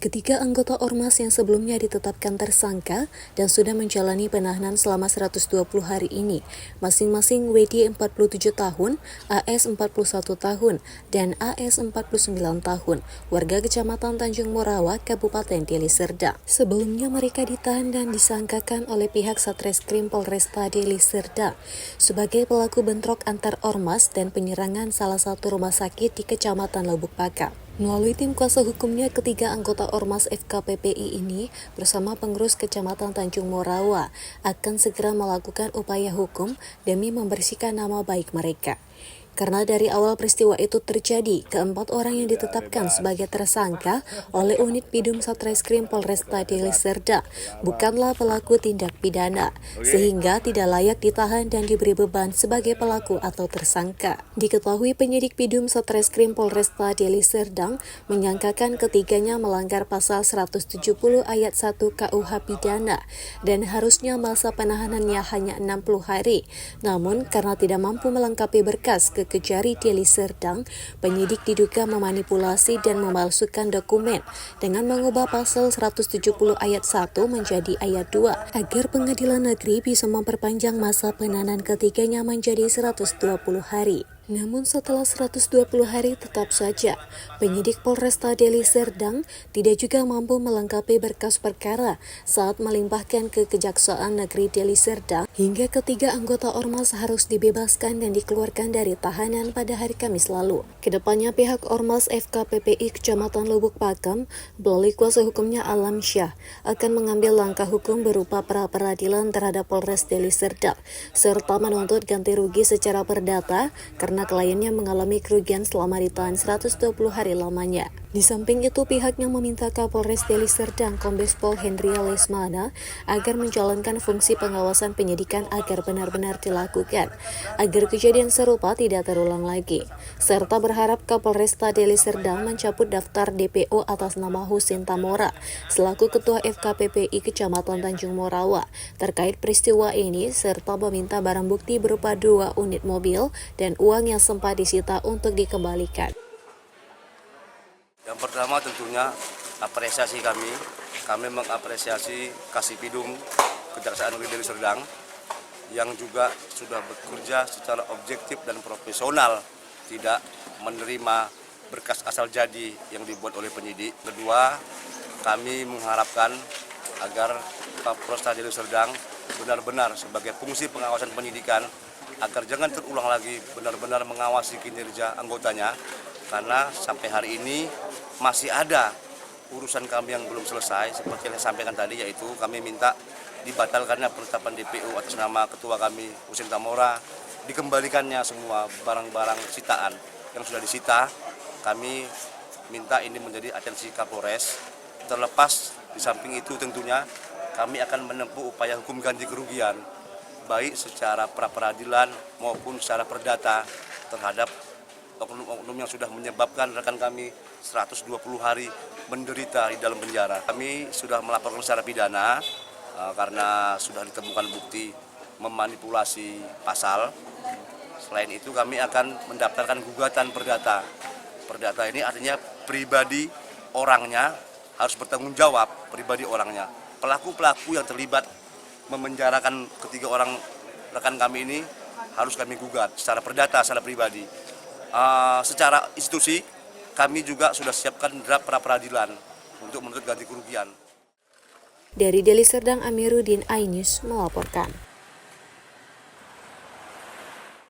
Ketiga anggota Ormas yang sebelumnya ditetapkan tersangka dan sudah menjalani penahanan selama 120 hari ini, masing-masing WD 47 tahun, AS 41 tahun, dan AS 49 tahun, warga Kecamatan Tanjung Morawa, Kabupaten Deli Serdang. Sebelumnya mereka ditahan dan disangkakan oleh pihak Satreskrim Polresta Deli Serdang sebagai pelaku bentrok antar ormas dan penyerangan salah satu rumah sakit di Kecamatan Lubuk Pakam. Melalui tim kuasa hukumnya, ketiga anggota Ormas FKPPI ini bersama pengurus Kecamatan Tanjung Morawa akan segera melakukan upaya hukum demi membersihkan nama baik mereka. Karena dari awal peristiwa itu terjadi, keempat orang yang ditetapkan sebagai tersangka oleh unit Bidum Satreskrim Polresta Deli Serdang bukanlah pelaku tindak pidana, sehingga tidak layak ditahan dan diberi beban sebagai pelaku atau tersangka. Diketahui penyidik Bidum Satreskrim Polresta Deli Serdang menyangkakan ketiganya melanggar pasal 170 ayat 1 KUH Pidana dan harusnya masa penahanannya hanya 60 hari. Namun karena tidak mampu melengkapi berkas ke Kejari Deli Serdang, penyidik diduga memanipulasi dan memalsukan dokumen dengan mengubah pasal 170 ayat 1 menjadi ayat 2 agar pengadilan negeri bisa memperpanjang masa penahanan ketiganya menjadi 120 hari. Namun setelah 120 hari tetap saja, penyidik Polresta Deli Serdang tidak juga mampu melengkapi berkas perkara saat melimpahkan ke Kejaksaan Negeri Deli Serdang hingga ketiga anggota Ormas harus dibebaskan dan dikeluarkan dari tahanan pada hari Kamis lalu. Kedepannya pihak Ormas FKPPI Kecamatan Lubuk Pakam melalui kuasa hukumnya Alam Syah akan mengambil langkah hukum berupa pra-peradilan terhadap Polres Deli Serdang serta menuntut ganti rugi secara perdata karena kliennya mengalami kerugian selama ditahan 120 hari lamanya. Di samping itu, pihaknya meminta Kapolres Deli Serdang Kombes Pol Hendria Lesmana agar menjalankan fungsi pengawasan penyidikan agar benar-benar dilakukan, agar kejadian serupa tidak terulang lagi. Serta berharap Kapolresta Deli Serdang mencabut daftar DPO atas nama Husin Tamora selaku Ketua FKPPI Kecamatan Tanjung Morawa terkait peristiwa ini, serta meminta barang bukti berupa 2 unit mobil dan uang yang sempat disita untuk dikembalikan. Yang pertama tentunya apresiasi kami mengapresiasi Kasih Bidum Kejaksaan Negeri Deli Serdang yang juga sudah bekerja secara objektif dan profesional, tidak menerima berkas asal jadi yang dibuat oleh penyidik. Kedua, kami mengharapkan agar Polresta Deli Serdang benar-benar sebagai fungsi pengawasan penyidikan agar jangan terulang lagi, benar-benar mengawasi kinerja anggotanya, karena sampai hari ini masih ada urusan kami yang belum selesai. Seperti yang saya sampaikan tadi, yaitu kami minta dibatalkannya penetapan DPO atas nama ketua kami Husin Tamora, dikembalikannya semua barang-barang sitaan yang sudah disita. Kami minta ini menjadi atensi Kapolres. Terlepas di samping itu tentunya kami akan menempuh upaya hukum ganti kerugian, baik secara pra-peradilan maupun secara perdata terhadap oknum-oknum yang sudah menyebabkan rekan kami 120 hari menderita di dalam penjara. Kami sudah melaporkan secara pidana karena sudah ditemukan bukti memanipulasi pasal. Selain itu kami akan mendaftarkan gugatan perdata. Perdata ini artinya pribadi orangnya harus bertanggung jawab, pribadi orangnya. Pelaku-pelaku yang terlibat memenjarakan ketiga orang rekan kami ini harus kami gugat secara perdata, secara pribadi. Secara institusi, kami juga sudah siapkan draft pra-peradilan untuk menuntut ganti kerugian. Dari Deli Serdang, Amiruddin, iNews melaporkan.